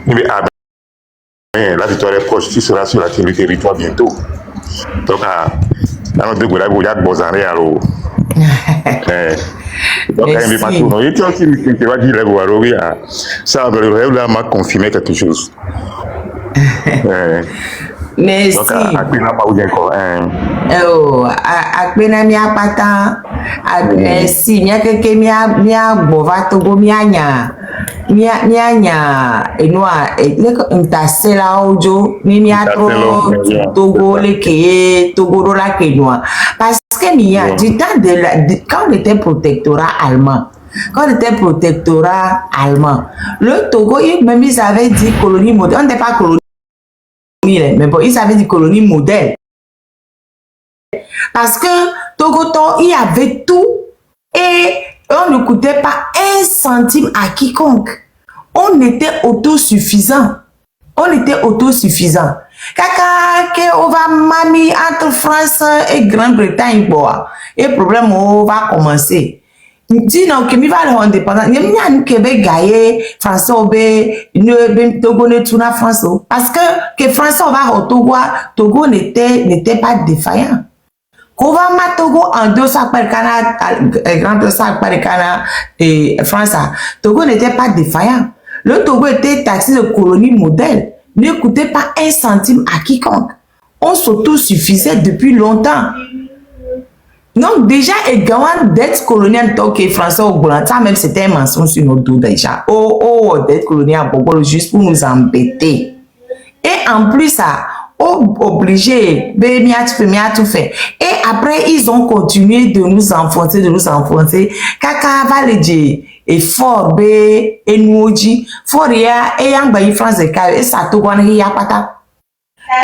Mais là, tu es proche, tu seras sur le territoire bientôt. Donc, dans notre goulag, il y a de beaux arrêts, alors. Donc, quand il m'a tourné, et tu vas dire, ça m'a confirmé quelque chose. Merci. Donc, après, on n'a pas eu encore. Oh, après, mi a pata. Merci. Mi a quelque mi a bova togo mi a nya. Mi a nya. Et noi, le tasse la ojo. Mi a trop togo le ke togo la ke noi. Parce que mi a du temps quand on était protectorat allemand. Quand on était protectorat allemand, le Togo, même ils avaient dit colonie modèle. On n'était pas colonie, mais bon, ils avaient dit colonie modèle. Parce que Togo, il y avait tout et on ne coûtait pas 1 centime à quiconque. On était autosuffisant. On était autosuffisant. Kaka que on va mami entre France et Grande-Bretagne, et le problème va commencer. Dis-nous que mi va l'indépendance. Il y a un Québec gaillé, Français ne Togo ne tourne à France parce que Français va au Togo, Togo n'était pas défaillant. Qu'on va mettre Togo en 200 par Canada, grand 200 par Canada et France, Togo n'était pas défaillant. Le Togo était taxé de colonie modèle, ne coûtait pas 1 centime à quiconque. On s'autosuffisait depuis longtemps. Donc déjà, également dette coloniale tant que Français au Boulan, ça même c'était un mensonge sur nos dos déjà. Dette coloniale juste pour nous embêter. Et en plus, ça, obligé, tout fait. Et après, ils ont continué de nous enfoncer. Kaka va le dire, et fort, et nous dit, fort, et en bas, France, et ça, tout le monde, y a pas ta.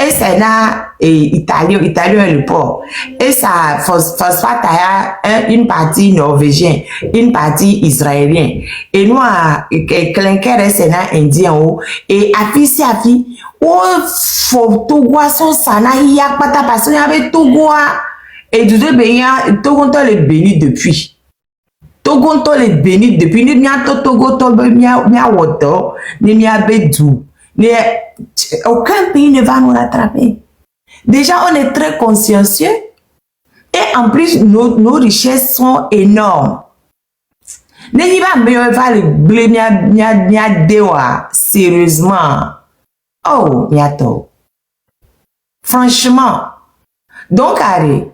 Et c'est là, italien le port. Et ça, phosphate a une partie norvégienne, une partie israélienne. Et nous, clinker, c'est là, indien, et affi, faut tout voir son sana, il y a pas ta parce qu'il y avait tout voir. Et du deux pays, Togo les béni depuis. Togo les béni depuis. Ni mia Togo, mia woto, ni mia bedou. Aucun pays ne va nous rattraper. Déjà, on est très consciencieux et en plus, nos richesses sont énormes. N'est-ce pas mieux va le blé mia dewa sérieusement? Oh, bientôt. Franchement. Donc, allez,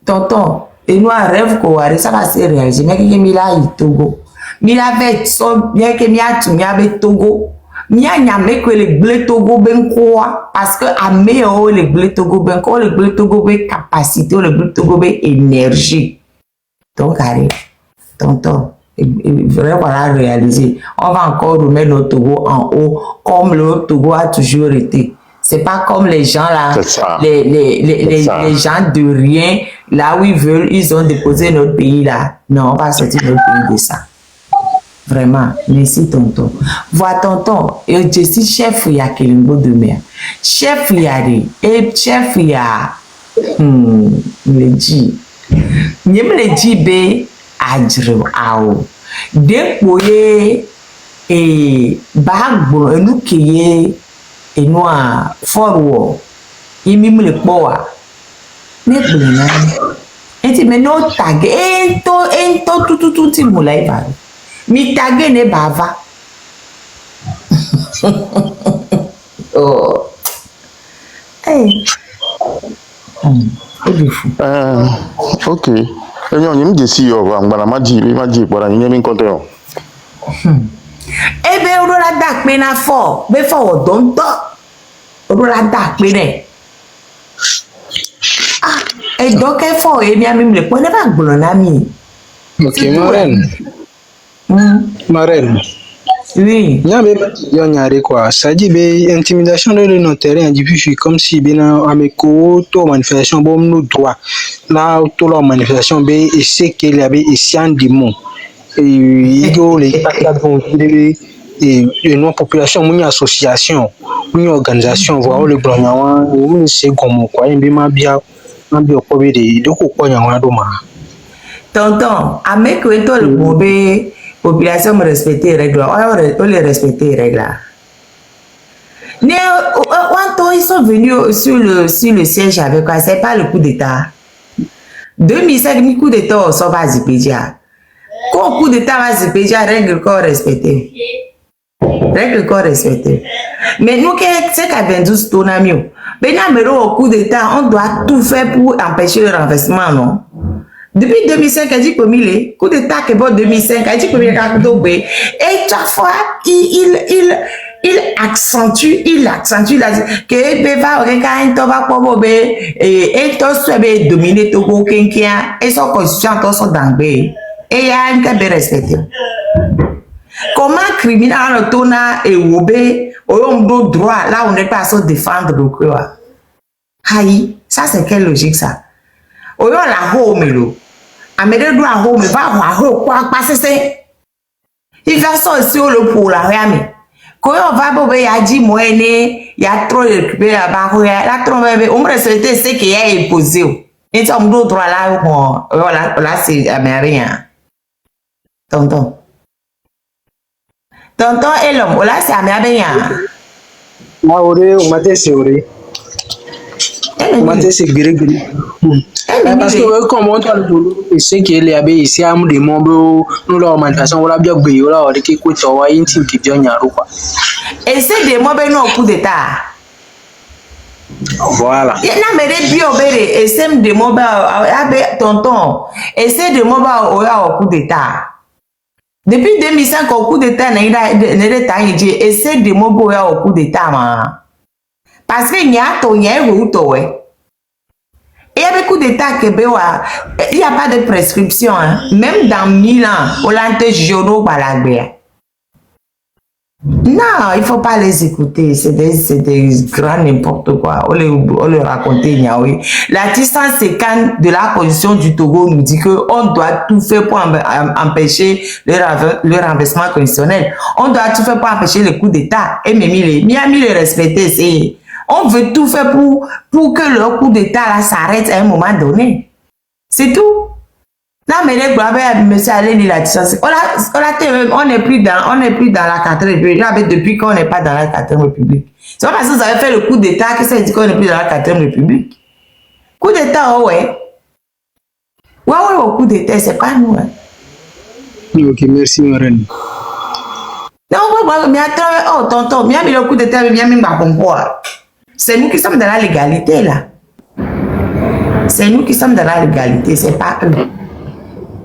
tonton, et nous, un rêve qu'on a, ça va se réaliser. Mais qui est mis là, il Togo. Mila fait son, bien que mia tu mia be Togo. Mia nyame que le blé Togo ben quoi parce que à meilleur le blé Togo ben quoi le blé Togo ben capacité le blé Togo ben énergie. Donc allez tonton vraiment voilà réaliser on va encore remettre notre Togo en haut comme le Togo a toujours été. C'est pas comme les gens là, les gens de rien là où ils veulent ils ont déposé notre pays là. Non, on va sortir notre pays de ça. Vraiment, merci tonton. Vois tonton, et je suis chef il y a Kelimbo de mer. Chef il y a et chef il y a le dit. N'y me le dit be adre ao. Déployer et bagbo nous qui et noir forward. Il me le boa. Ne blina. Et mais no tag ento tout timulai ba. Mi tagé ne bava. Oh. Hey. Ok. Et bien, on y me dit on va m'a dit voilà, il y a une compte. Eh ben, on a dak mena fort, be fort don to. On a dak mena. Ah, et donc il faut et bien même le point de pas glonami. Ok, Marraine. Oui. Il y a quoi. Ça dit intimidation de nos terrains depuis comme si bien amico to manifestation bon nous droit. Là tout la manifestation be et c'est qu'il y avait ici en démon. Et il les et nos populations une association, une organisation voir le blanc c'est comme quoi bien bien quoi de quoi y doma. Tonton, avec le population me respecter les règles, on les respecter les règles. Ils sont venus sur le siège avec quoi? C'est pas le coup d'État. 2005, le coup d'État, ça va Zipédia. Quand le coup d'État va Zipédia, règle corps respecté. Règle corps respecté. Mais nous, c'est qu'à 22 tonamios. Mais au coup d'État, on doit tout faire pour empêcher le renversement, non? Depuis 2005, elle dit que le coup d'État qui est bon 2005, elle dit que et chaque fois, il accentue la que beva regarde va pour et to soit dominer Togo Kenkia et son constitution to son d'anglais et il y a un cas de respect. Comment criminel le tona et obé au droit là on n'est pas à se défendre le quoi. Haï, ça c'est quelle logique ça? Oyo la home lo. Amede do a home va quoi passer c'est. Il va sortir le pour la réami. Quand on va pour y a dit moi né, il y a trop récupéré la barre, la trop on me respecter ce qui est imposé. Et ça me doit droit là là c'est américain. Tonton et l'homme là c'est américain. Ah ore o mate c'est ore. Mate c'est gris. Parce que comme on parle de ce qui est là ici à me demander nous la manifestation on l'a bien payé là on est qui coûte on va intime qui vient nyaro quoi. Et c'est des mots ben non coup d'état. Voilà. Il n'a mais des bio béré et c'est des mots ben tonton et c'est des mots ben au coup d'état. Depuis 2005 au coup d'état n'est pas et c'est des mots ben au coup d'état ma. Parce que n'y a ton y a où toi. Et avec coup d'état que il n'y a pas de prescription hein. Même dans 1000 ans on l'a journaux par la guerre. Non, il ne faut pas les écouter. C'est des grands n'importe quoi. On les raconter. L'article 150 de la Constitution du Togo nous dit qu'on doit tout faire pour empêcher le renversement constitutionnel. On doit tout faire pour empêcher le coup d'État. Et Miami les respecter. On veut tout faire pour que le coup d'État s'arrête à un moment donné. C'est tout. Non, mais les gars, monsieur allez lire la distance. On n'est plus dans la 4e République. Depuis qu'on n'est pas dans la 4e République. C'est pas parce que vous avez fait le coup d'État que ça dit qu'on n'est plus dans la 4e République. Coup d'État, ouais. Ouais, au coup d'État, c'est pas nous. Hein. Ok, merci, Marine. Non, mais attends, oh, tonton, bien mis le coup d'État, bien mis ma bomboire. C'est nous qui sommes dans la légalité, là. C'est nous qui sommes dans la légalité, c'est pas eux.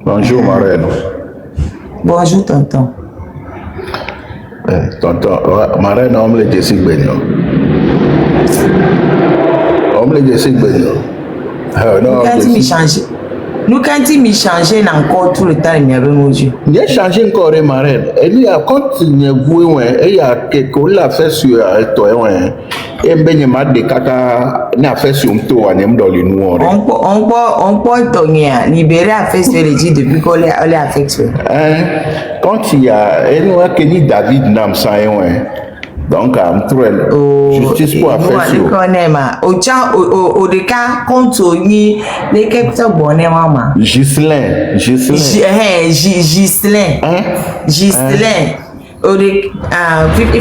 Bonjour Marraine. Bonjour tonton. Tonton, Marraine, on me le dit Benno. On me le dit Benno. Nous quand il m'y changeait encore tout le temps il y avait mon Dieu. Il a changé encore Marraine. Il y a quand il y a il y a quelque l'a fait sur toi et ben m'a de kaka n'a fait sur toi nem dans le noir. On peut donner libérer à faire ce dit depuis qu'on les affecté. Quand il y a Kenny David Namsa donc justice pour faire ça. Au cas compte les capteurs bonnet maman. Ghislain. Il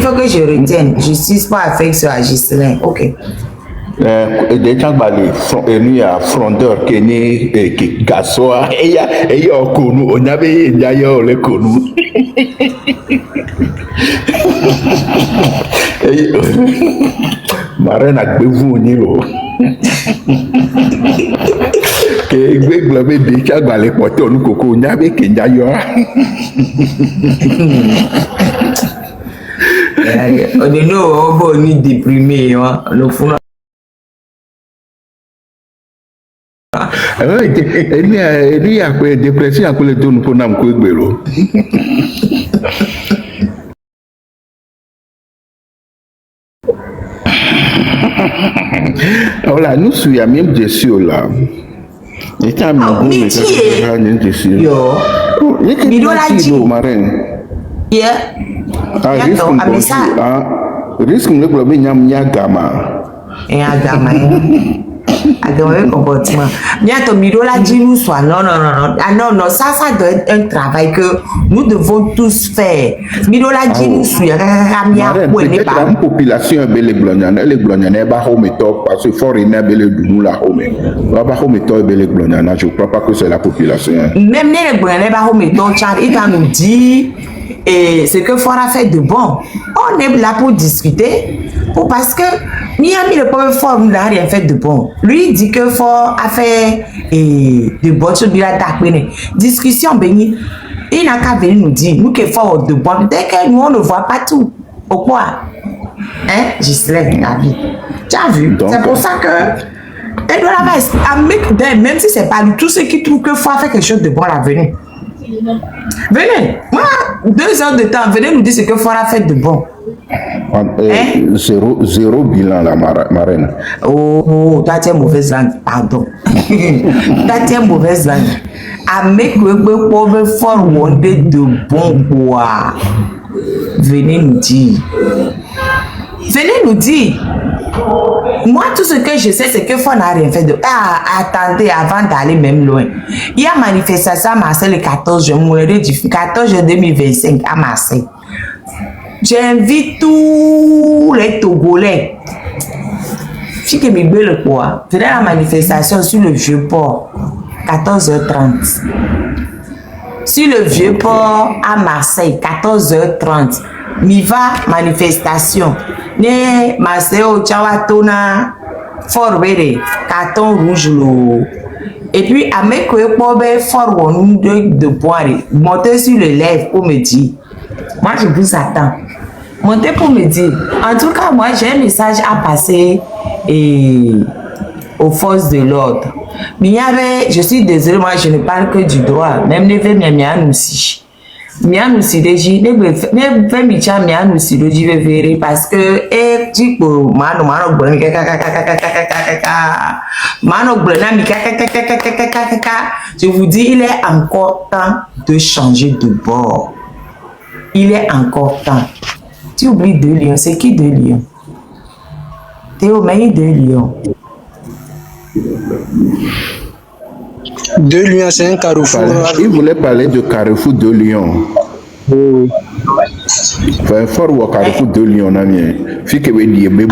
faut que je retienne. Justice pour affection à Ghislain. Ok. Des gens qui a frondeur qui est qui gasoa et il y a connu on avait d'ailleurs le connu Marraine a besoin ni lo que globé des gens qui les porter on coco on avait qui d'ailleurs on est non on ni déprimé le fond. Ele a quoi dépression à le tourne pour nam ko gbero. Voilà, nous sommes même dessus là. Et quand nous dessus. Yo. Mais doit la dire Marraine. Yeah. Risque le problème nyam nyagama. Et agama. à des mauvais comportements. Bientôt, Mirola dit nous soit non. Ah non, ça doit être un travail que nous devons tous faire. Mirola dit nous soit peut-être la population est les Gloniana, parce que fort il est nous la home. Je crois pas que c'est la population. Même les Gloniana, il va nous dire et ce que Fora fait de bon. On est là pour discuter. Parce que Miami, le premier Fort, n'a rien fait de bon. Lui, il dit que Fort a fait de bonnes choses. Discussion, béni. Il n'a qu'à venir nous dire, nous qui Fort de bon. Dès que nous, on ne voit pas tout. Pourquoi? Hein? Ghislaine, Gabi. Tu as vu? C'est pour ça que. Elle doit la même si c'est pas lui, tous ceux qui trouvent que Fort a fait quelque chose de bon, là, venez. Venez, moi, 2 heures de temps, venez nous dire ce que Fora fait de bon. Zéro bilan, la marraine. Oh, toi, tu es mauvaise langue, pardon. Toi, tu es mauvaise langue. Avec le pauvre fort de bon bois. Venez nous dire. Venez nous dire. Moi, tout ce que je sais, c'est que Fon n'a rien fait de... Ah, attendez, avant d'aller même loin. Il y a manifestation à Marseille le 14 juin, 14 juin 2025 à Marseille. J'invite tous les Togolais. Si que me le quoi, venez à la manifestation sur le Vieux-Port, 14h30. Sur le Vieux-Port à Marseille, 14h30. Miva manifestation. Ne Marseille au Tchawatona, Fort Wede, carton rouge l'eau. Et puis, à mes collègues, Fort Wonou de boire, montez sur le lèvre pour me dire. Moi, je vous attends. Montez pour me dire. En tout cas, moi, j'ai un message à passer aux forces de l'ordre. Mais il y avait, je suis désolée, moi, je ne parle que du droit. Même les femmes, il y a aussi. Mianou sideji ne fait micha mianou sideji verrer parce que tipo mano bleu je vous dis il est encore temps de changer de bord. Il est encore temps. Tu oublies 2 lions, c'est qui 2 lions? Théo mais 2 lions. 2 lions, c'est un carrefour. Il voulait parler de carrefour de Lyon. Enfin, fort ou carrefour de Lyon, ami. Fille que veut dire, mais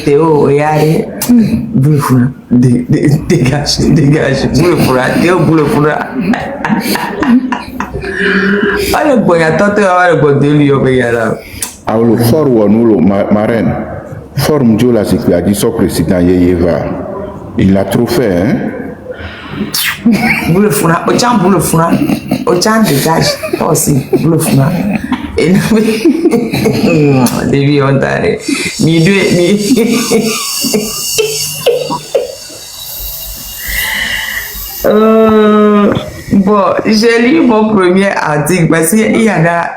Théo, regardez. Dégage. Théo, boule foura. Ah, le boy, attends, le boy de Lyon, regarde. Alors, le fort ou nous, marraine. Forme Joe la sécurité, son président Yeyeva. Il l'a trop fait, hein? Boule foura, boule foura. Ochan dégage, toi aussi, boule foura. Et nous, on t'a bon, j'ai lu mon premier article parce qu'il y en a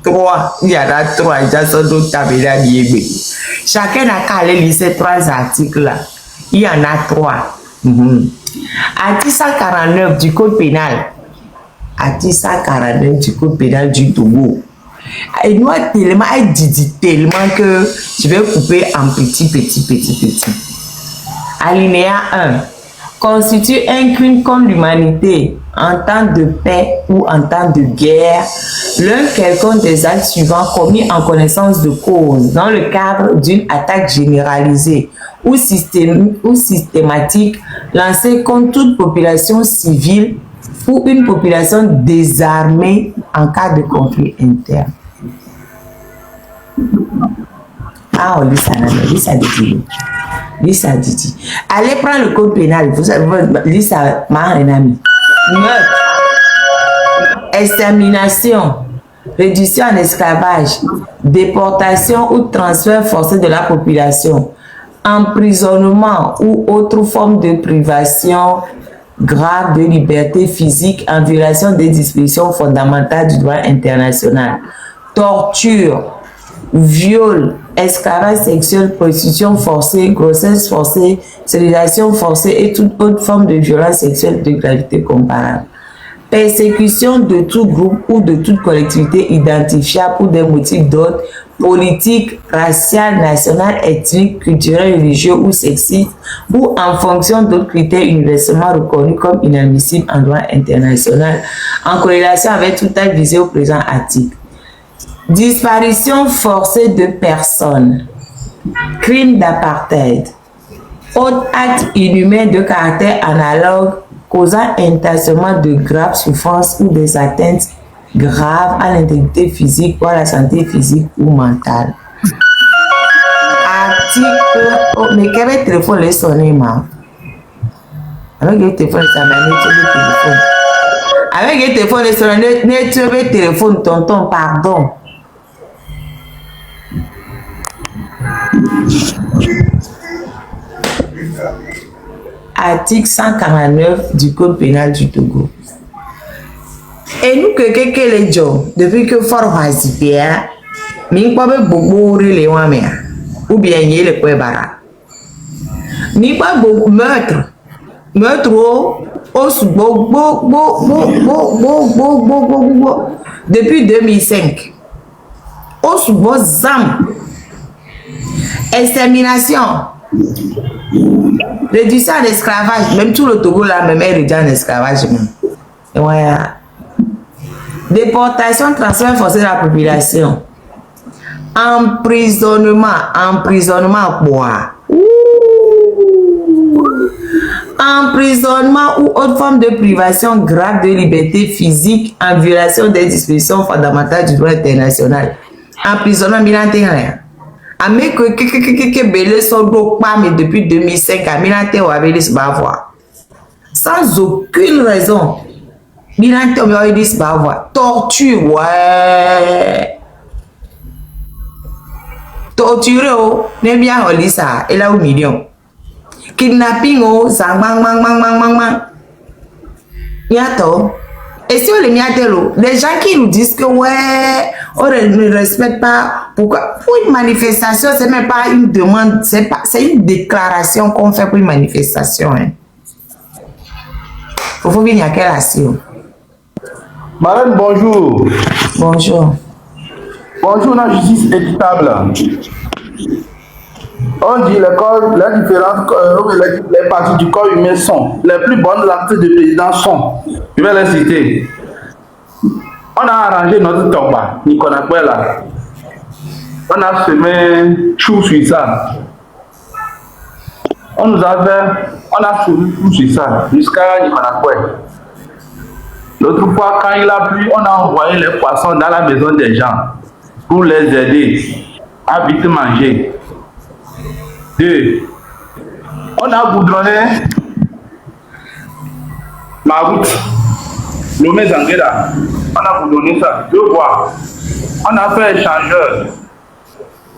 3. Il y en a 3. Chacun n'a qu'à aller lire ces 3 articles-là. Il y en a 3. Article 149 du Code pénal. Article 149 du Code pénal du Togo. Et nous, tellement, elle dit tellement que je vais couper en petit. Alinéa 1. Constitue un crime contre l'humanité en temps de paix ou en temps de guerre, l'un quelconque des actes suivants commis en connaissance de cause dans le cadre d'une attaque généralisée ou systématique lancée contre toute population civile ou une population désarmée en cas de conflit interne. Ah, on lit ça dit. Allez prendre le code pénal. Vous savez, lis ça, ma ami. Meurtre, extermination, réduction en esclavage, déportation ou transfert forcé de la population, emprisonnement ou autre forme de privation grave de liberté physique en violation des dispositions fondamentales du droit international, torture, viol, esclavage sexuel, prostitution forcée, grossesse forcée, stérilisation forcée et toute autre forme de violence sexuelle de gravité comparable. Persécution de tout groupe ou de toute collectivité identifiable pour des motifs d'ordre politique, racial, national, ethnique, culturel, religieux ou sexiste, ou en fonction d'autres critères universellement reconnus comme inadmissibles en droit international, en corrélation avec tout acte visé au présent article. Disparition forcée de personnes, crime d'apartheid, autre acte inhumain de caractère analogue causant intentionnellement de graves souffrances ou des atteintes graves à l'intégrité physique ou à la santé physique ou mentale. Article... Oh, mais quel téléphone les sonner, ma? Avec le téléphone, ça m'a nettoyé le téléphone. Avec le téléphone, les sonner, nettoyé le téléphone, tonton, pardon. Article 149 du Code pénal du Togo. Et nous que les gens, depuis que Fort Hazibia, mi pas beaucoup les wamea, ou bien y le kwebara. Mi pas beaucoup meurtre depuis 2005. Au sous zam, extermination. Réduction à l'esclavage, même tout le Togo là, même est réduit en esclavage. Ouais. Déportation, transfert forcé de la population. Emprisonnement quoi? Emprisonnement ou autre forme de privation grave de liberté physique en violation des dispositions fondamentales du droit international. Emprisonnement, rien. Mais belé sont pas mais depuis 2005 à Milante ou avec les bavois sans aucune raison. Milante ou avec les bavois torture ouais torturer oh n'est bien au lisa et là au million kidnapping oh ça mang yato. Et si on les met à l'eau, les gens qui nous disent que ouais, on ne respecte pas, pourquoi? Pour une manifestation, c'est même pas une demande, c'est une déclaration qu'on fait pour une manifestation. Hein. Faut venir à quelle action? Madame, bonjour. Bonjour. Bonjour, la justice équitable. On dit les différentes les parties du corps humain sont les plus bonnes actes de président sont. Je vais les citer. On a arrangé notre tomba, Nicolas Kwela. On a semé chou sur ça. On a semé chou sur ça jusqu'à Nicolas Kwela. L'autre fois, quand il a plu, on a envoyé les poissons dans la maison des gens pour les aider à vite manger. 2. On a goudronné la route. Lomé Zangueda. On a goudronné ça. 2 fois. On a fait échangeur.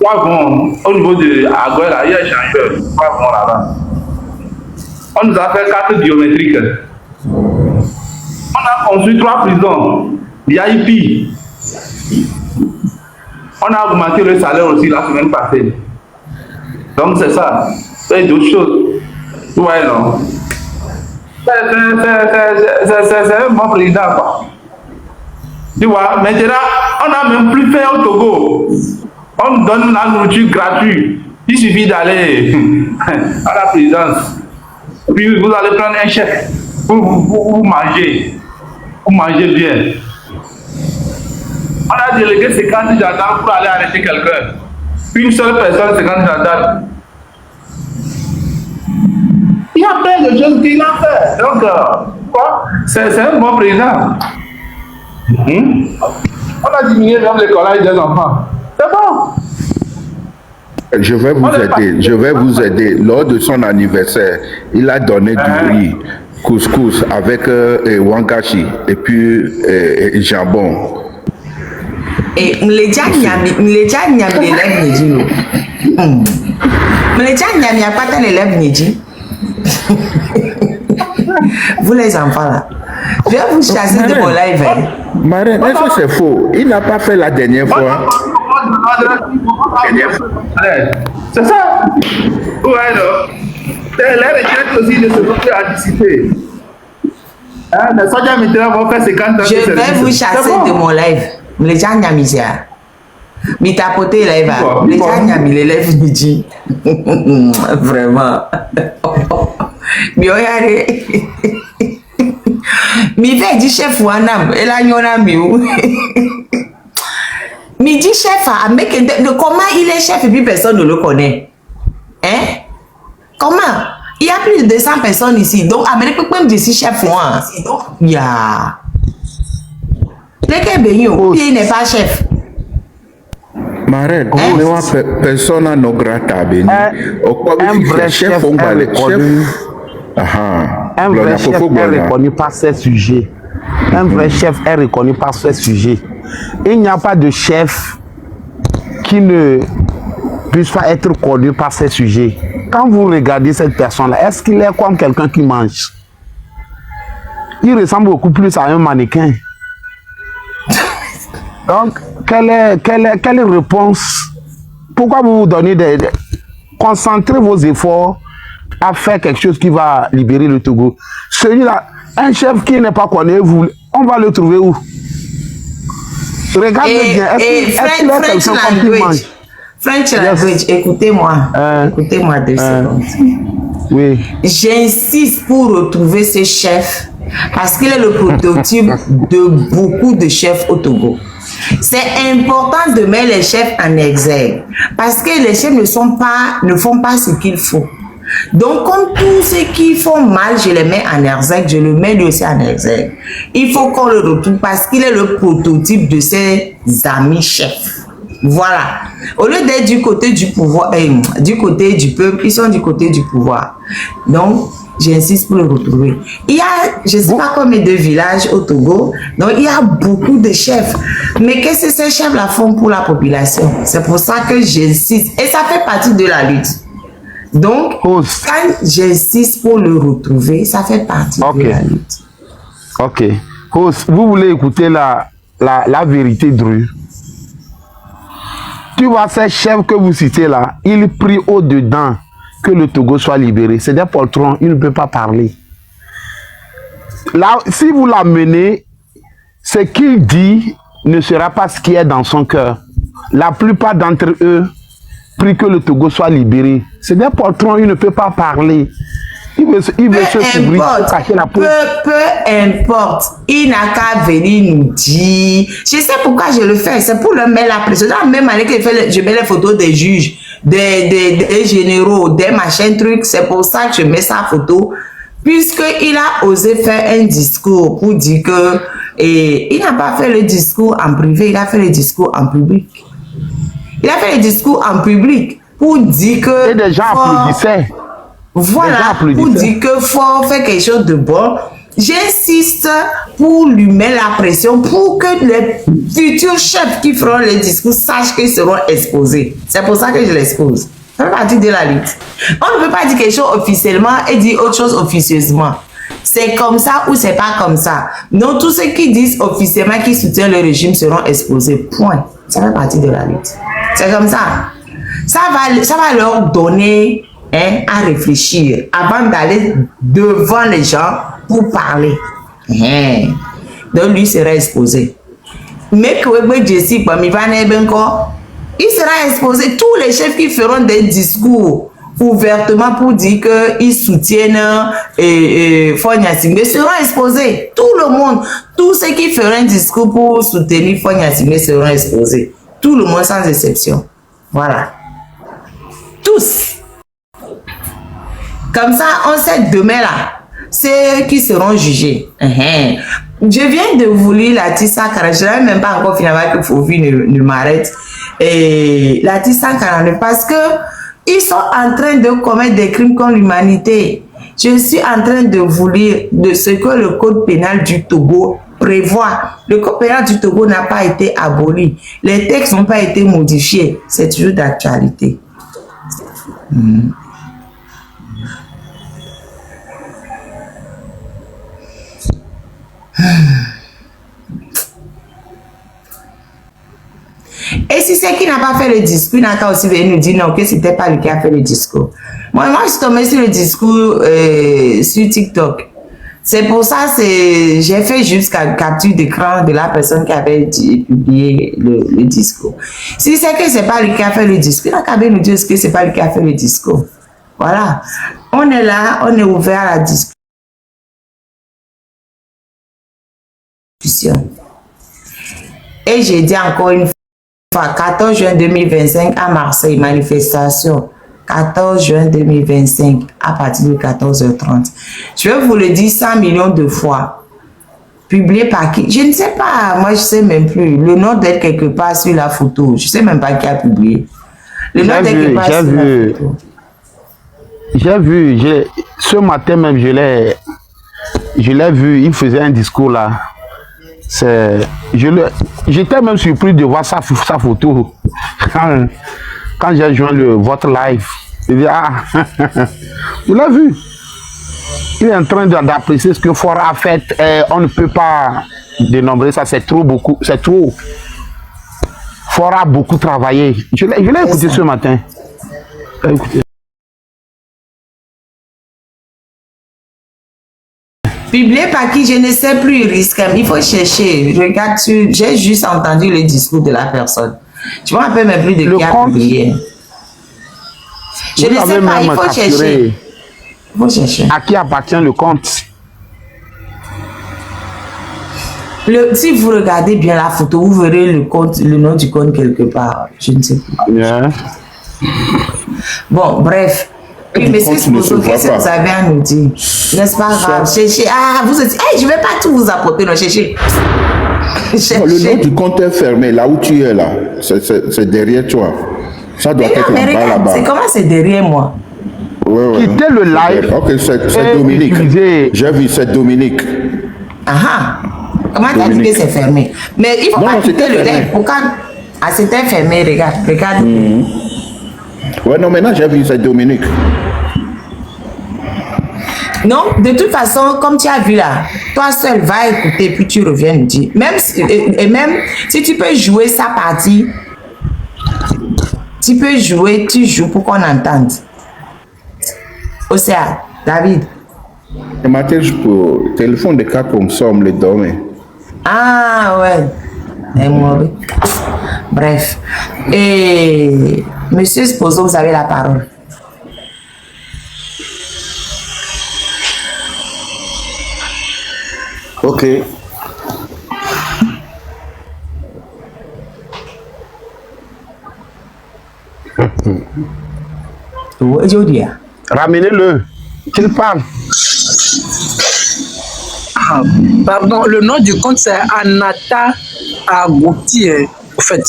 3 vents au niveau de Aguela. Il y a échangeur. 3 vents là-bas. On nous a fait 4 biométriques. On a construit 3 prisons. VIP. On a augmenté le salaire aussi la semaine passée. Donc c'est ça. C'est d'autres choses. Ouais, non. C'est un bon président, quoi. Tu vois, maintenant, on n'a même plus fait au Togo. On nous donne la nourriture gratuite. Il suffit d'aller à la présidence. Puis vous allez prendre un chèque pour manger. Pour manger bien. On a délégué 50 gendarmes pour aller arrêter quelqu'un. Une seule personne, 50 gendarmes. Il y a plein de choses qu'il a fait. Donc, quoi? C'est un bon président. On a diminué même les collèges des enfants. C'est bon. Je vais vous aider. Lors de son anniversaire, il a donné du riz, couscous avec wangashi et puis jambon. Et mleja nyami l'élève neji. Mleja nyami a pas tant l'élève neji. Vous les enfants là, je vais vous chasser de mon live. Marraine, est-ce que c'est faux? Il n'a pas fait la dernière fois. C'est ça. Ouais, non. Les retraites aussi ne se font plus anticiper. Les soldats maintenant vont faire 50 ans. Je vais vous chasser de mon live. Les gens n'amusent pas. Mais tapoter là, il va. Les gens n'y a mis l'élève midi. Vraiment. Mais regardez. Mais il dit chef ou un âme. Et là, il y en a mis où? Mais dit chef, comment il est chef et puis personne ne le connaît? Hein? Comment? Il y a plus de 200 personnes ici. Donc, Amérique peut même dire si chef ou un. Il y a. Il n'est pas chef. Marraine, personne n'a non grata. Un vrai chef est reconnu par ses sujets. Un vrai chef est reconnu par ses sujets. Il n'y a pas de chef qui ne puisse pas être connu par ses sujets. Quand vous regardez cette personne-là, est-ce qu'il est comme quelqu'un qui mange? Il ressemble beaucoup plus à un mannequin. Donc, quelle réponse? Pourquoi vous vous donnez concentrez vos efforts à faire quelque chose qui va libérer le Togo. Celui-là, un chef qui n'est pas connu, on va le trouver où? Regardez bien. Est-ce qu'il est quelqu'un comme qui mange? French language, écoutez-moi. Écoutez-moi 2 secondes. Oui. J'insiste pour retrouver ce chef parce qu'il est le prototype de beaucoup de chefs au Togo. C'est important de mettre les chefs en exergue parce que les chefs ne font pas ce qu'il faut. Donc, comme tous ceux qui font mal, je les mets en exergue, je le mets lui aussi en exergue. Il faut qu'on le retrouve parce qu'il est le prototype de ses amis chefs. Voilà. Au lieu d'être du côté du pouvoir, du côté du peuple, ils sont du côté du pouvoir. Donc, j'insiste pour le retrouver. Il y a, je ne sais pas combien de villages au Togo, donc il y a beaucoup de chefs. Mais qu'est-ce que ces chefs-là font pour la population? C'est pour ça que j'insiste. Et ça fait partie de la lutte. Donc, quand j'insiste pour le retrouver, ça fait partie de la lutte. Ok. Vous voulez écouter la vérité drue? Tu vois, ces chefs que vous citez là, ils prient au-dedans que le Togo soit libéré. C'est des poltrons, ils ne peuvent pas parler. Là, si vous l'amenez, ce qu'il dit ne sera pas ce qui est dans son cœur. La plupart d'entre eux prient que le Togo soit libéré. C'est des poltrons, ils ne peuvent pas parler. Il veut se couvrir, cacher la peau. Peu importe, il n'a qu'à venir nous dire. Je sais pourquoi je le fais, c'est pour le mettre la pression. Dans la même année que je mets les photos des juges, des généraux, des machins trucs, c'est pour ça que je mets sa photo. Puisqu'il a osé faire un discours pour dire que... Et il n'a pas fait le discours en privé, il a fait le discours en public. Il a fait le discours en public pour dire que... Et des gens applaudissaient. Voilà, pour dire que faut faire quelque chose de bon. J'insiste pour lui mettre la pression pour que les futurs chefs qui feront les discours sachent qu'ils seront exposés. C'est pour ça que je l'expose. Ça fait partie de la lutte. On ne peut pas dire quelque chose officiellement et dire autre chose officieusement. C'est comme ça ou c'est pas comme ça. Non, tous ceux qui disent officiellement qu'ils soutiennent le régime seront exposés. Point. Ça fait partie de la lutte. C'est comme ça. Ça va leur donner... à réfléchir avant d'aller devant les gens pour parler. Donc lui sera exposé. Mais il sera exposé. Tous les chefs qui feront des discours ouvertement pour dire qu'ils soutiennent Fonya Singbe seront exposés. Tout le monde, tous ceux qui feront un discours pour soutenir Fonya Singbe seront exposés. Tout le monde sans exception. Voilà. Tous. Comme ça, on sait demain là, ceux qui seront jugés. Je viens de vous lire la T149, je n'avais même pas encore fini avec que Fofi ne m'arrête. Et la T149 parce que ils sont en train de commettre des crimes contre l'humanité. Je suis en train de vous lire de ce que le code pénal du Togo prévoit. Le code pénal du Togo n'a pas été aboli. Les textes n'ont pas été modifiés. C'est toujours d'actualité. Et si c'est qui n'a pas fait le discours, il n'a qu'à aussi venir nous dire non, que c'était pas lui qui a fait le discours. Moi, je suis tombée sur le discours sur TikTok. C'est pour ça j'ai fait jusqu'à capture d'écran de la personne qui avait publié le discours. Si c'est que c'est pas lui qui a fait le discours, il a qu'à bien nous dire que c'est pas lui qui a fait le discours. Voilà. On est là, on est ouvert à la discussion. Et j'ai dit encore une fois, 14 juin 2025 à Marseille, manifestation. 14 juin 2025 à partir de 14h30. Je vais vous le dire 100 millions de fois. Publié par qui? Je ne sais pas. Moi, je ne sais même plus. Le nom d'être quelque part sur la photo. Je ne sais même pas qui a publié. Le nom d'être quelque part sur la photo. J'ai vu. Ce matin même, je l'ai vu. Il faisait un discours là. J'étais même surpris de voir sa photo. Quand j'ai joint votre live, il dit, ah, je l'ai vu. Il est en train d'apprécier ce que Fora a fait. On ne peut pas dénombrer ça, c'est trop beaucoup. C'est trop. Fora a beaucoup travaillé. Je l'ai écouté ce matin. Publié par qui, je ne sais plus, il risque. Il faut chercher. Regarde, j'ai juste entendu le discours de la personne. Tu vois un peu même plus de qui a publié. Je ne sais pas, il faut chercher. Il faut chercher. À qui appartient le compte? Si vous regardez bien la photo, vous verrez le nom du compte quelque part. Je ne sais pas. Yeah. Bon, bref. Oui, monsieur Sposo, qu'est-ce que vous avez à nous dire? N'est-ce pas grave? Cherchez. Ah, vous êtes... Hey, je ne vais pas tout vous apporter, non, cherchez. Non, le nom du compte est fermé, là où tu es là. C'est derrière toi. Ça doit être là-bas. C'est comment c'est derrière moi? Ouais. Quittez le live. Ok, c'est Dominique. J'ai vu, c'est Dominique. Ah, comment tu as dit que c'est fermé? Mais il ne faut pas quitter le live. Pourquoi? Ah, c'était fermé, regarde. Ouais, non, maintenant j'ai vu, c'est Dominique. Non, de toute façon, comme tu as vu là, toi seul va écouter puis tu reviens nous dire. Même si tu peux jouer sa partie, tu peux jouer, tu joues pour qu'on entende. Océan, David. Le matin, le téléphone de cas comme ça, on me le donne. Ah ouais. Et moi, oui. Bref. Et monsieur Sposo, vous avez la parole. Ok. Ramenez-le. Qu'il parle. Ah, pardon, le nom du compte c'est Anata Agouti, en fait.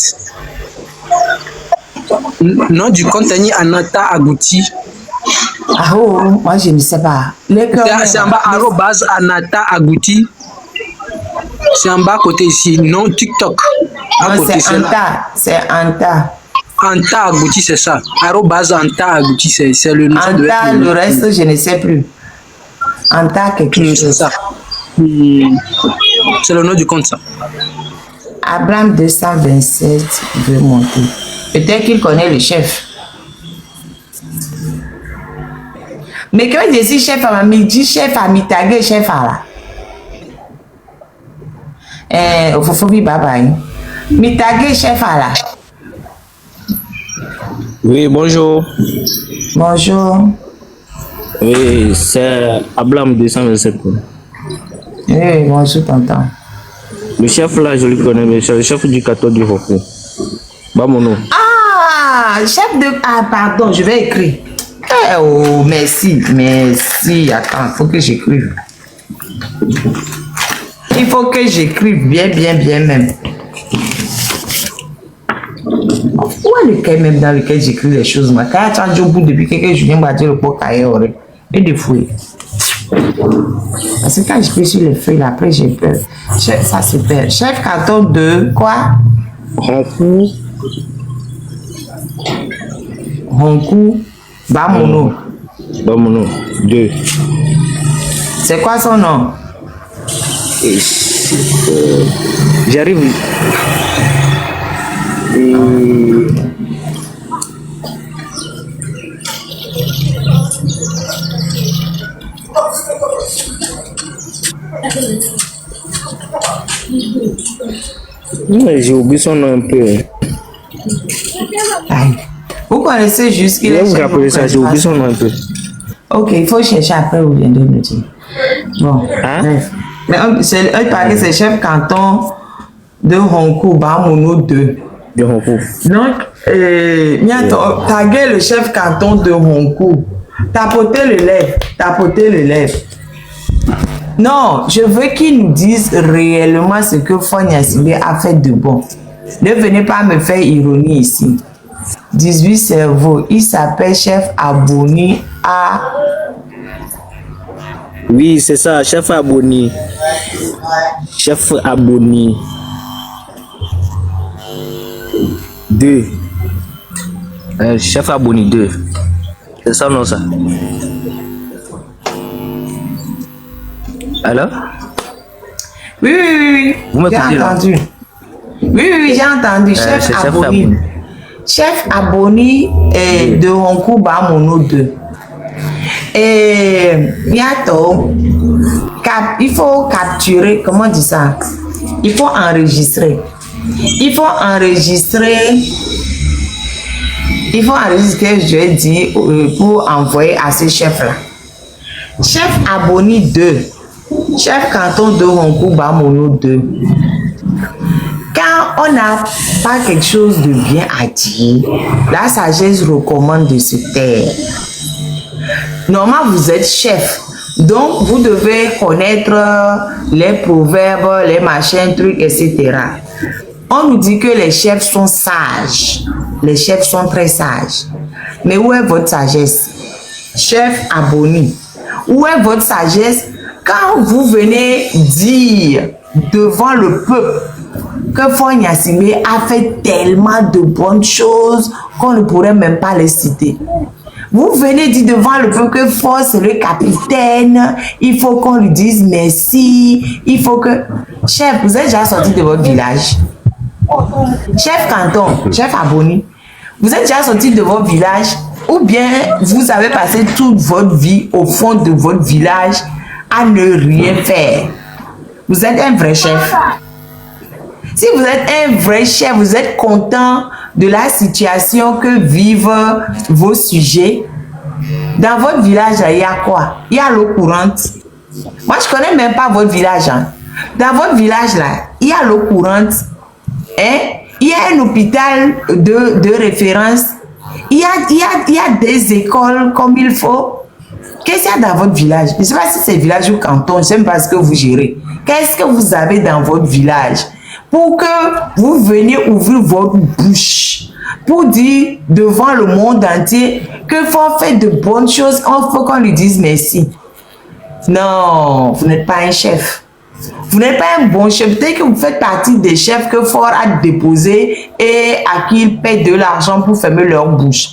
Le nom du compte est Anata Agouti. Ah oh, moi je ne sais pas. C'est en bas, arrobase Anata Agouti. C'est en bas côté ici, non TikTok. Non, c'est Anta. C'est Anta. Anta Agouti, c'est ça. Arrobase Anta Agouti, c'est le nom. Anta, le reste, je ne sais plus. Anta, quelque chose. C'est ça. C'est le nom du compte, ça. Abraham 227 veut monter. Peut-être qu'il connaît le chef. Mais quand je dis chef à midi, chef à Mitagé, chef à là. Fofobi Baba. Mitagé, chef à là. Oui, bonjour. Bonjour. Oui, c'est Ablam 227. Oui, bonjour, tonton. Le chef là, je le connais, mais c'est le chef du 14 du Hopo. Bamono. Ah, chef de... Ah, pardon, je vais écrire. Oh, merci. Attends, il faut que j'écrive. Il faut que j'écrive bien même. Où est le cas même dans lequel j'écris les choses, moi? Quand tu as au bout depuis quelques jours, je vais dire le pot cahier et des fouilles. Parce que quand je fais sur les feuilles, après j'ai peur. Ça se perd. Chef carton de quoi? Honkou. Bamono. 2. C'est quoi son nom? J'arrive. J'ai oublié son nom un peu. Aïe. Vous connaissez juste qu'il Je vais est vous chef rappeler ça, j'ai oublié son nom un peu. Ok, il faut chercher après, vous viendrez nous dire. Bon, Hein? bref. Mais il paraît que c'est chef canton de Honkou, Bamono 2. De Honkou. Donc, taguez le chef canton de Honkou. Tapotez le lèvre. Non, je veux qu'il nous dise réellement ce que Fonia Sibé a fait de bon. Ne venez pas me faire ironie ici. 18 cerveaux, il s'appelle chef Aboni à... Oui, c'est ça, chef Aboni. Chef Aboni. 2. Chef Aboni 2. C'est ça, non, ça? Alors? Oui. Vous m'écoutez, J'ai là? entendu. Oui, j'ai entendu. C'est Chef chef Aboni. Aboni. Chef Aboni de Honkou Bamono 2. Et bientôt, il faut capturer, comment on dit ça? Il faut enregistrer. Il faut enregistrer, je vais dire, pour envoyer à ce chef-là. Chef Aboni 2. Chef canton de Honkou Bamono 2. Quand on n'a pas quelque chose de bien à dire, la sagesse recommande de se taire. Normalement, vous êtes chef. Donc, vous devez connaître les proverbes, les machins, trucs, etc. On nous dit que les chefs sont sages. Les chefs sont très sages. Mais où est votre sagesse? Chef Aboni, où est votre sagesse quand vous venez dire devant le peuple que Fonia Sibé a fait tellement de bonnes choses qu'on ne pourrait même pas les citer? Vous venez dire devant le peuple que Force c'est le capitaine, il faut qu'on lui dise merci, il faut que... Chef, vous êtes déjà sorti de votre village? Chef canton, chef Aboni, vous êtes déjà sorti de votre village ou bien vous avez passé toute votre vie au fond de votre village à ne rien faire? Vous êtes un vrai chef. Si vous êtes un vrai chef, vous êtes content de la situation que vivent vos sujets. Dans votre village, il y a quoi? Il y a l'eau courante. Moi, je ne connais même pas votre village. Hein. Dans votre village, là, il y a l'eau courante. Hein? Il y a un hôpital de référence. Il y a des écoles comme il faut. Qu'est-ce qu'il y a dans votre village? Je ne sais pas si c'est village ou canton, je ne sais pas ce que vous gérez. Qu'est-ce que vous avez dans votre village pour que vous veniez ouvrir votre bouche pour dire devant le monde entier que faut faire de bonnes choses, il faut qu'on lui dise merci? Non, vous n'êtes pas un chef. Vous n'êtes pas un bon chef. Peut-être que vous faites partie des chefs que Fort a déposé et à qui ils paient de l'argent pour fermer leur bouche.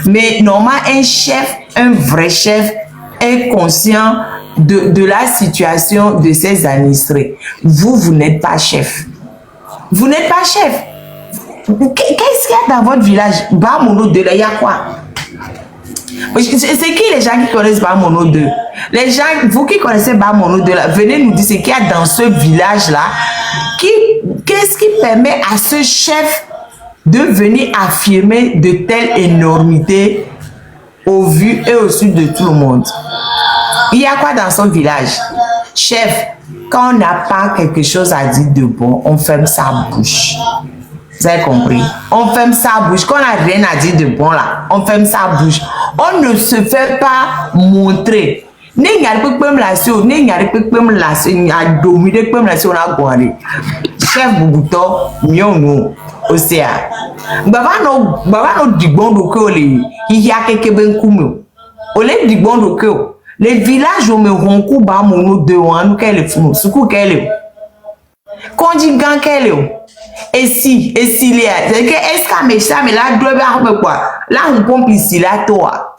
Mais normalement, un chef, un vrai chef, est conscient de la situation de ses administrés. Vous n'êtes pas chef. Vous n'êtes pas chef. Qu'est-ce qu'il y a dans votre village? Bamono 2, il y a quoi? C'est qui les gens qui connaissent Bamono 2? Les gens, vous qui connaissez Bamono 2, là, venez nous dire ce qu'il y a dans ce village-là. Qu'est-ce qui permet à ce chef de venir affirmer de telles énormités au vu et au sud de tout le monde? Il y a quoi dans son village? Chef, quand on n'a pas quelque chose à dire de bon, on ferme sa bouche. Vous avez compris? On ferme sa bouche. Quand on n'a rien à dire de bon là, on ferme sa bouche. On ne se fait pas montrer. Chef Boubouto, Miono, Osea. Baba no digbondo ke ole, hiya keke ben kume. Ole digbondo ke o. Les villages où me ronkou ba mono de wan nou kele fumo, suku kele. Konjigan kele o. Et si les c'est que est-ce que me ça me la doit ba quoi? Là on complice là toi.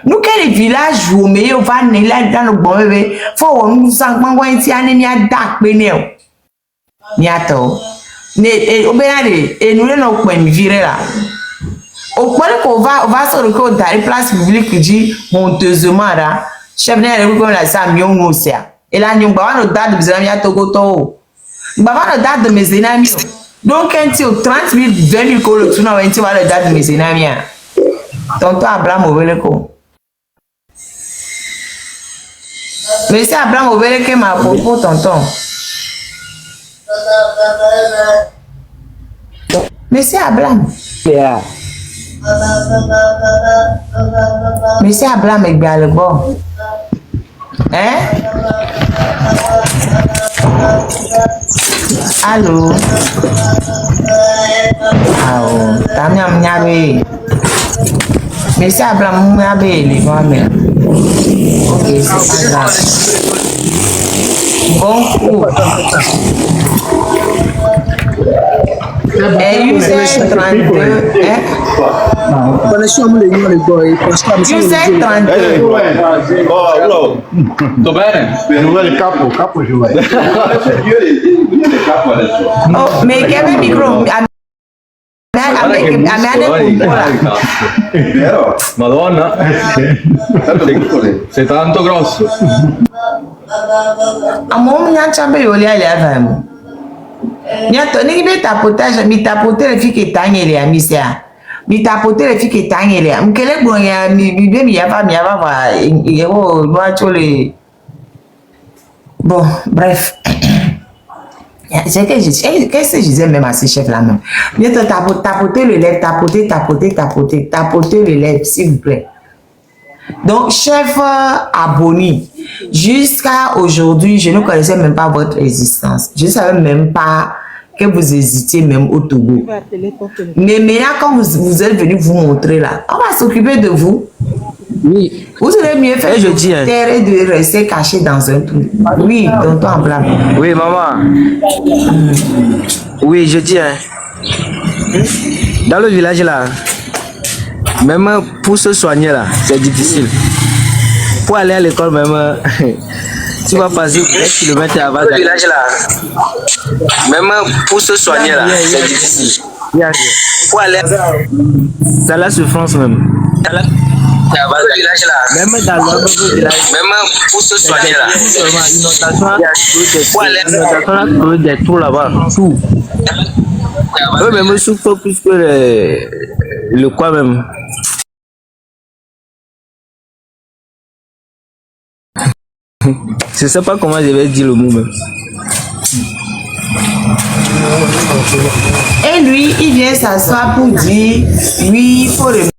Nous quel village où me yo va ne là dans le bon bébé, faut nous sang mangwa ti ane ni adak pe ne o. Ni ato. Ne obéale et nous le no kwen virer là. Au point qu'on va se retrouver dans les places publiques dit honteusement là. Chef n'a rien comme la ça mion no sia. Et là, nous avons date de mes amis à Togoto. Nous avons date de mes amis. Donc, quand tu as 30 000, 20 000 colos, tu n'as pas le date de mes amis. Tonton Abraham Oveleko. Monsieur Abraham Oveleko m'a propos, tonton. Monsieur Abraham. Yeah. Monsieur Abraham est bien le bon. Hein? Allô? Ah, oh, t'as mis un miabe. Monsieur Abraham, miabe, les bons, mais. Ok, c'est pas grave. Bon coup. Et you say 32, hein? You say 32. Sto bene? Il capo je vois. Oh, mais quel est le micro? Madonna, sei tanto grosso. A mon mien chambe yoli ali avamo. Nyato ni be tapotage mi tapoter le fike tangele ya misia. Mi tapoter le fike tangele. Mkele gbonya mi be mi yava va yego no le. Bon, bref. C'est que qu'est-ce que je disais même à ce chef là même. Bientôt tapoter le lèvre, tapoter le lèvre, s'il vous plaît. Donc, chef Aboni, jusqu'à aujourd'hui, je ne connaissais même pas votre existence. Je ne savais même pas que vous hésitiez même au Togo. Mais maintenant, quand vous êtes venu vous montrer là, on va s'occuper de vous. Oui. Vous aurez mieux fait je dis, hein. de rester caché dans un trou. Oui, tonton Abraham. Oui, maman. Oui, je dis, hein. Dans le village là, même pour se soigner là, c'est difficile. Pour aller à l'école même, tu vas passer 1 kilomètre avant. Dans le village là, même pour se soigner là, c'est difficile. Pour aller, c'est la souffrance même. Village là, même dans le village, même pour se soigner là, l'inondation a des trous là-bas, tout. Eux même souffrent plus que le quoi même. Je sais pas comment je vais dire le mot même. Et lui, il vient s'asseoir pour dire, oui, il faut le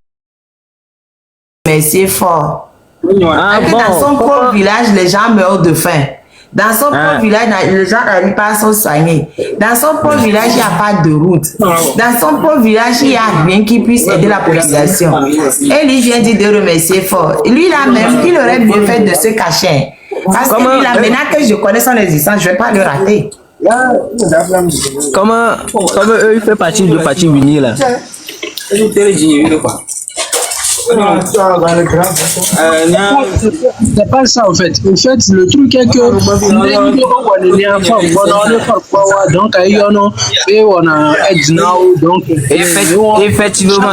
remercier fort. Ah, bon, dans son propre village, les gens meurent de faim. Dans son propre village, les gens n'arrivent pas à se soigner. Dans son propre village, il n'y a pas de route. Dans son propre village, il n'y a rien qui puisse aider la population. Et lui vient dire de remercier fort. Lui, là même, il aurait mieux fait de se cacher. Parce que lui, là, maintenant que je connais son existence, je ne vais pas le rater. Comment eux, ils font partie du parti uni là? C'est pas ça en fait. En fait, le truc est que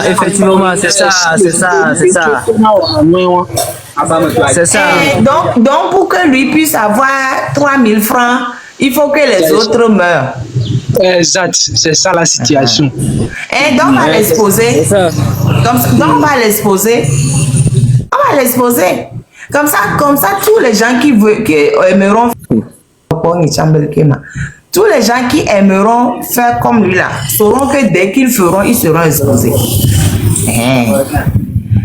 effectivement, c'est ça. C'est ça. Donc, pour que lui puisse avoir 3000 francs, il faut que les autres meurent. Exact, c'est ça la situation. Et donc, on va l'exposer. Donc, on va l'exposer. On va l'exposer. Comme ça, tous les gens qui aimeront tous les gens qui aimeront faire comme lui là, sauront que dès qu'ils feront, ils seront exposés.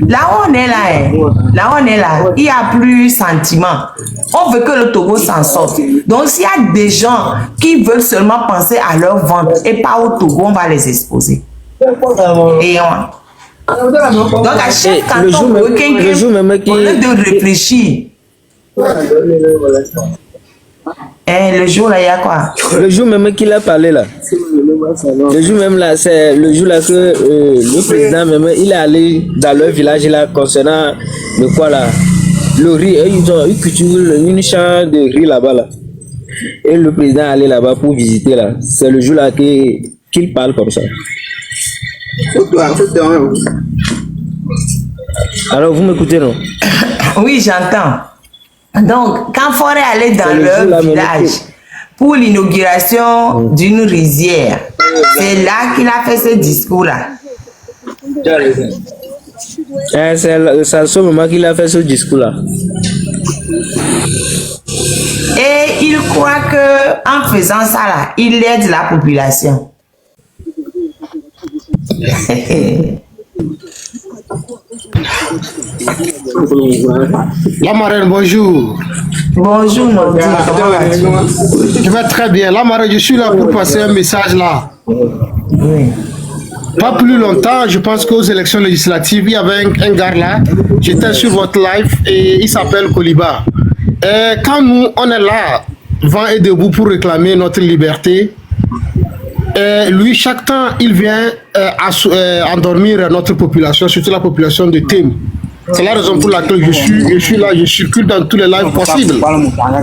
Là où on est là, il n'y a plus sentiment. On veut que le Togo s'en sorte. Donc, s'il y a des gens qui veulent seulement penser à leur vente et pas au Togo, on va les exposer. Et donc, à chaque canton, le jour même qui... au lieu de réfléchir. Le jour là, il y a quoi? Le jour même qu'il a parlé là. Le jour même là, c'est le jour là que le président même, il est allé dans leur village là concernant le quoi là, le riz. Ils cultivent une champ de riz là-bas là. Et le président est allé là-bas pour visiter là. C'est le jour là qu'il parle comme ça. Alors vous m'écoutez non? Oui, j'entends. Donc, quand Forêt allait dans C'est le jour leur là, village pour l'inauguration d'une rizière, c'est là qu'il a fait ce discours-là. C'est à ce moment qu'il a fait ce discours-là. Et il croit que en faisant ça là, il aide la population. La marraine, bonjour. Bonjour, Nodi. Comment vas-tu? Je vais très bien. La marraine, je suis là pour passer un message là. Oui. Pas plus longtemps, je pense qu'aux élections législatives, il y avait un gars là. J'étais sur votre live et il s'appelle Koliba. Et quand nous, on est là, vent et debout pour réclamer notre liberté, lui, chaque temps, il vient endormir notre population, surtout la population de Thème. C'est la raison pour laquelle je suis là, je circule dans tous les lives possibles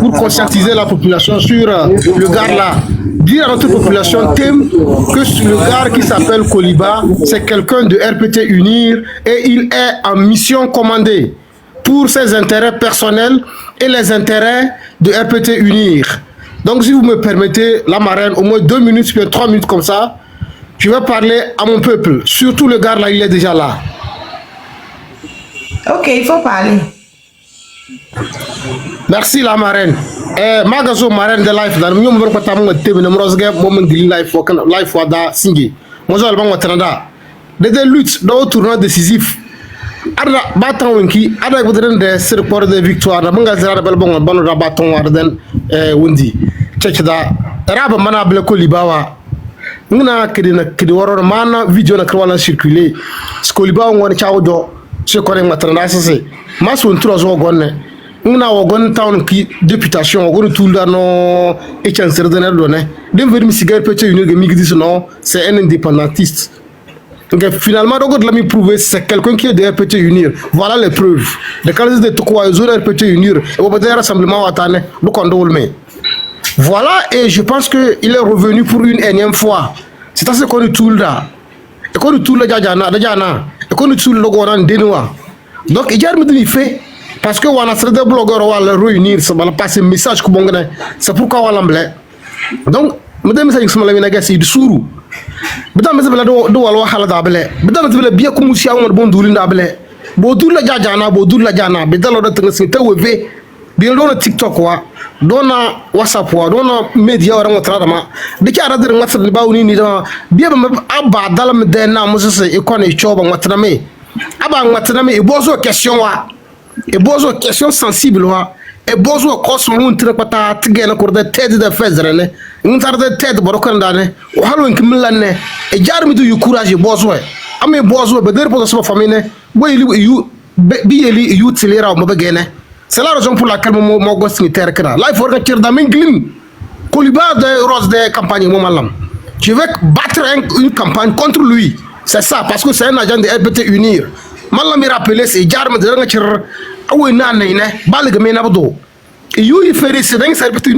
pour conscientiser la population sur le gars là. Dire à notre population Thème que le gars qui s'appelle Koliba, c'est quelqu'un de RPT Unir et il est en mission commandée pour ses intérêts personnels et les intérêts de RPT Unir. Donc si vous me permettez, la marraine, au moins 2 minutes, puis 3 minutes comme ça, je vais parler à mon peuple. Surtout le gars là, il est déjà là. Ok, il faut parler. Merci la marraine. Magazo marraine de life dans nous on va pas mo tebe ne mrosge moment de life wada singi. Mo zo alba ngotranda. Des luttes dans tournoi décisif. Ada baton wenki ada bodren de sur port de victoire da manga zara bel bon banu da baton warden wundi. Cecda raba mana bel ko libawa. Nguna kedi waro mana video na krwala circuler. Skoliba ngone chawdo se ko ngotranda sese. Maso ntro zo gonne. Nguna wagon town ki députation wagon tout là non et chancelier de l'année dem venir misigar peut une gami dit non c'est un indépendantiste. Donc finalement donc la mi prouver c'est quelqu'un qui est de RPT Unir. Voilà les preuves. Les candidats de Tokwa zone RPT Unir et au peut rassemblement watane le condolme. Voilà et je pense que il est revenu pour une énième fois. C'est à ce qu'on est tout là. Et qu'on est tout là jana et qu'on est tout le goran denwa. Donc il y a me fait parce que on a des blogueurs on va réunir ça va passer message que bon c'est pourquoi on l'emblée donc madame ça xuma la mina gasi du suru madame ça do walo hala da bele madame ça bien ko musia on bon duli da bele bo dul la jajana bo dul la jana be dalo da tanga sin tawve bi do na TikTok wa do na WhatsApp wa do na media wa ran tra ma de ki ara de WhatsApp ba woni ni da biya ba aba dalam de na musa se e ko ne choba ngwatra me aba ngwatra me e bozo question wa et bozo question sensible wa e bozo cosmo untre pata tigena ko de tede de fezrene ntar de tede boroko ndane o halon kimlanne e jarmi du courage bozo e ame bozo be der bozo famine boy yu biyeli yu tilera mo begene c'est la raison pour laquelle mo gosse ni terre kana life for tir da minglim Koliba de rose de campagne mo malam je vais battre une campagne contre lui c'est ça parce que c'est un agent de RPT Unir malam mi rappeler c'est jarmi de nga tir awe nane ne balga me nabdo et you il fait c'est dans RPT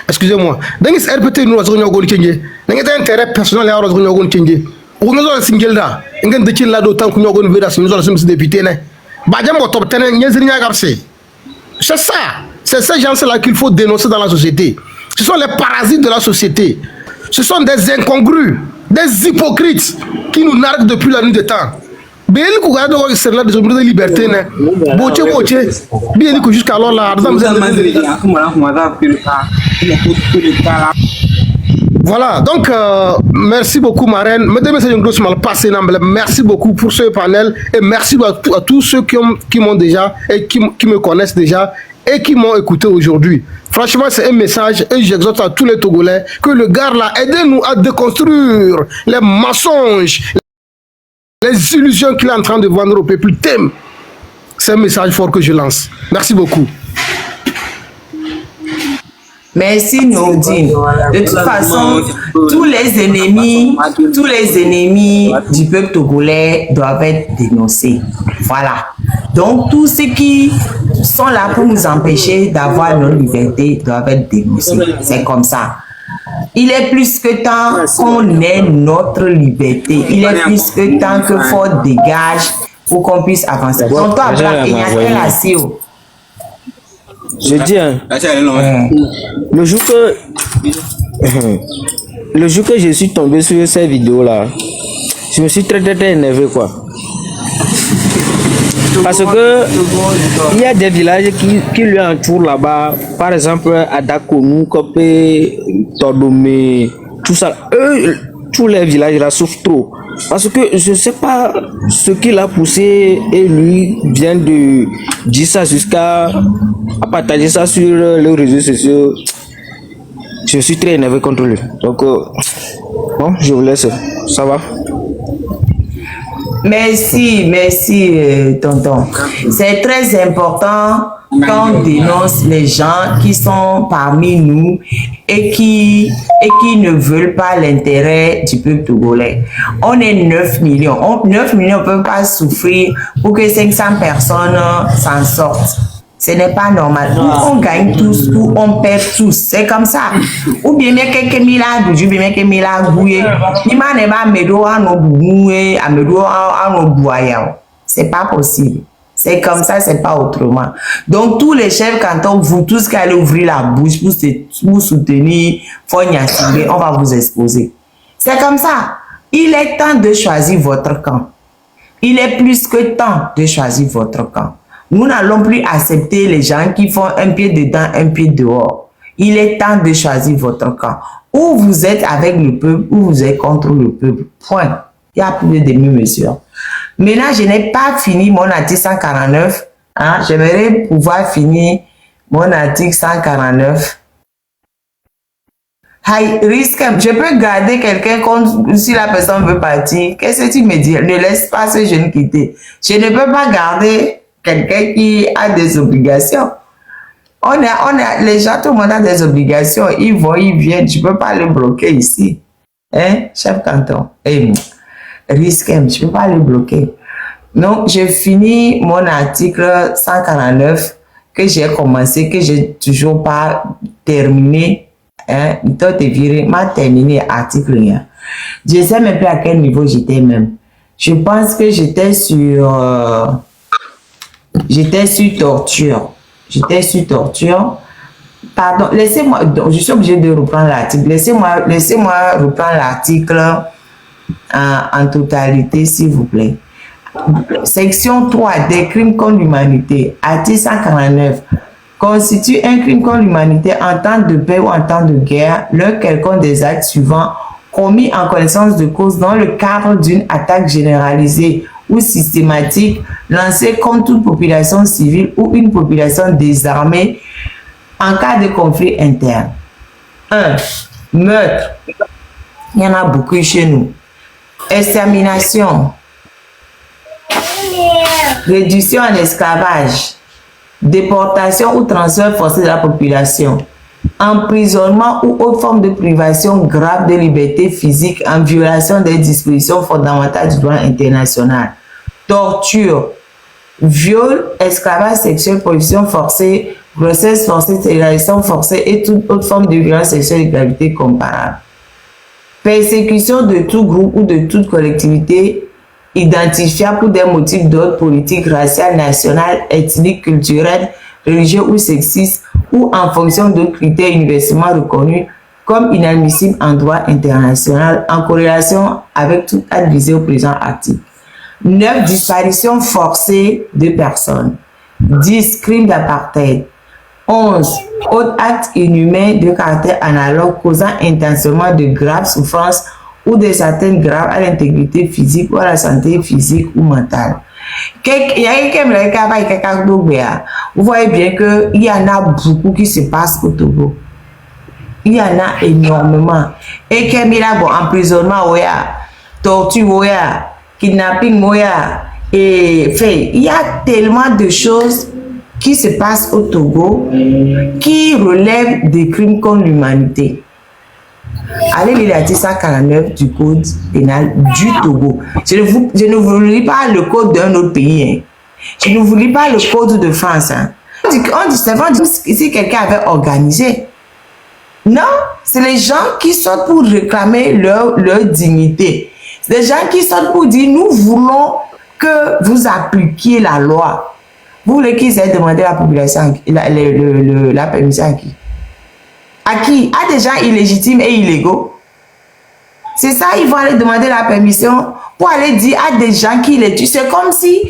excusez-moi dans RPT nous zo nyogol cenge nga da intérêt personnel ya zo nyogol cenge o nga zo singelda ngen de ci la do tan ko nyogol vidas ñu zo sim député ne ba jam ko top tenen ñezir nya garse c'est ça c'est ces gens là qu'il faut dénoncer dans la société ce sont les parasites de la société ce sont des incongrus des hypocrites qui nous narguent depuis la nuit des temps. Bien que vous avez c'est là de liberté ne boche bien que jusqu'à alors là voilà donc merci beaucoup marraine mesdames et messieurs mal passé merci beaucoup pour ce panel et merci à tous ceux qui m'ont déjà et qui me connaissent déjà et qui m'ont écouté aujourd'hui. Franchement, c'est un message et j'exhorte à tous les Togolais que le gars là aidez-nous à déconstruire les mensonges, les illusions qu'il est en train de vendre au peuple. Thème. C'est un message fort que je lance. Merci beaucoup. Merci Nordine. De toute façon, tous les ennemis du peuple togolais doivent être dénoncés. Voilà. Donc tous ceux qui sont là pour nous empêcher d'avoir nos libertés doivent être dénoncés. C'est comme ça. Il est plus que temps qu'on ait notre liberté. Il est plus que temps que Ford dégage pour qu'on puisse avancer. Donc toi, Black, il y a quel assis. Je dis, hein, le jour que je suis tombé sur ces vidéos-là, je me suis très énervé, quoi. Parce que il y a des villages qui lui entourent là-bas, par exemple à Dakonou, Kopé, Todomé, tout ça. Eux, tous les villages là souffrent trop. Parce que je ne sais pas ce qui l'a poussé et lui vient de dire ça jusqu'à partager ça sur les réseaux sociaux. Je suis très énervé contre lui. Donc, bon, je vous laisse. Ça va? Merci, tonton. C'est très important qu'on dénonce les gens qui sont parmi nous et qui ne veulent pas l'intérêt du peuple togolais. On est 9 millions. 9 millions ne peuvent pas souffrir pour que 500 personnes s'en sortent. Ce n'est pas normal. Ou on gagne tous, ou on perd tous. C'est comme ça. Ou bien quelques milliards de bien quelques milliards bouillés. C'est pas possible. C'est comme ça, c'est pas autrement. Donc, tous les chefs cantons, vous tous qui allez ouvrir la bouche pour soutenir Fogna Sibé, on va vous exposer. C'est comme ça. Il est temps de choisir votre camp. Il est plus que temps de choisir votre camp. Nous n'allons plus accepter les gens qui font un pied dedans, un pied dehors. Il est temps de choisir votre camp. Ou vous êtes avec le peuple, ou vous êtes contre le peuple. Point. Il n'y a plus de demi-mesure. Maintenant, je n'ai pas fini mon article 149. Hein? J'aimerais pouvoir finir mon article 149. Risque, je peux garder quelqu'un si la personne veut partir. Qu'est-ce que tu me dis? Ne laisse pas ce jeune quitter. Je ne peux pas garder quelqu'un qui a des obligations. Les gens, tout le monde a des obligations. Ils vont, ils viennent. Je ne peux pas le bloquer ici. Hein, chef canton? Risque, je ne peux pas le bloquer. Donc, j'ai fini mon article 149 que j'ai commencé, que je n'ai toujours pas terminé. Hein, m'a terminé l'article. Je ne sais même plus à quel niveau j'étais même. Je pense que j'étais sur torture. J'étais sur torture. Pardon, laissez-moi, je suis obligé de reprendre l'article. Laissez-moi reprendre l'article en totalité, s'il vous plaît. Section 3 des crimes contre l'humanité, article 149, constitue un crime contre l'humanité en temps de paix ou en temps de guerre, l'un quelconque des actes suivants commis en connaissance de cause dans le cadre d'une attaque généralisée ou systématique lancée contre toute population civile ou une population désarmée en cas de conflit interne. 1. Meurtre. Il y en a beaucoup chez nous. Extermination. Réduction en esclavage. Déportation ou transfert forcé de la population. Emprisonnement ou autre forme de privation grave de liberté physique en violation des dispositions fondamentales du droit international. Torture, viol, esclavage sexuel, prostitution forcée, grossesse forcée, stérilisation forcée et toute autre forme de violence sexuelle et de gravité comparable. Persécution de tout groupe ou de toute collectivité identifiable pour des motifs d'ordre politique, racial, national, ethnique, culturel, religieux ou sexiste ou en fonction de critères universellement reconnus comme inadmissibles en droit international en corrélation avec tout acte visé au présent article. 9. Disparition forcée de personnes. 10. Crime d'apartheid. 11. Autres actes inhumains de caractère analogue causant intentionnellement de graves souffrances ou des atteintes graves à l'intégrité physique ou à la santé physique ou mentale. Vous voyez bien qu'il y en a beaucoup qui se passent au Togo. Il y en a énormément. Et qu'il y a emprisonnement, torture, kidnapping, et fait, il y a tellement de choses qui se passent au Togo qui relèvent des crimes contre l'humanité. Allez lire l'article 149 du code pénal du Togo. Je ne vous lis pas le code d'un autre pays. Hein. Je ne vous lis pas le code de France. Hein. On dit si quelqu'un avait organisé. Non, c'est les gens qui sortent pour réclamer leur dignité. C'est les gens qui sortent pour dire nous voulons que vous appliquiez la loi. Vous voulez qu'ils aient demandé la population, la permission à qui? À qui? À des gens illégitimes et illégaux. C'est ça, ils vont aller demander la permission pour aller dire à des gens qui les tuent. C'est comme si...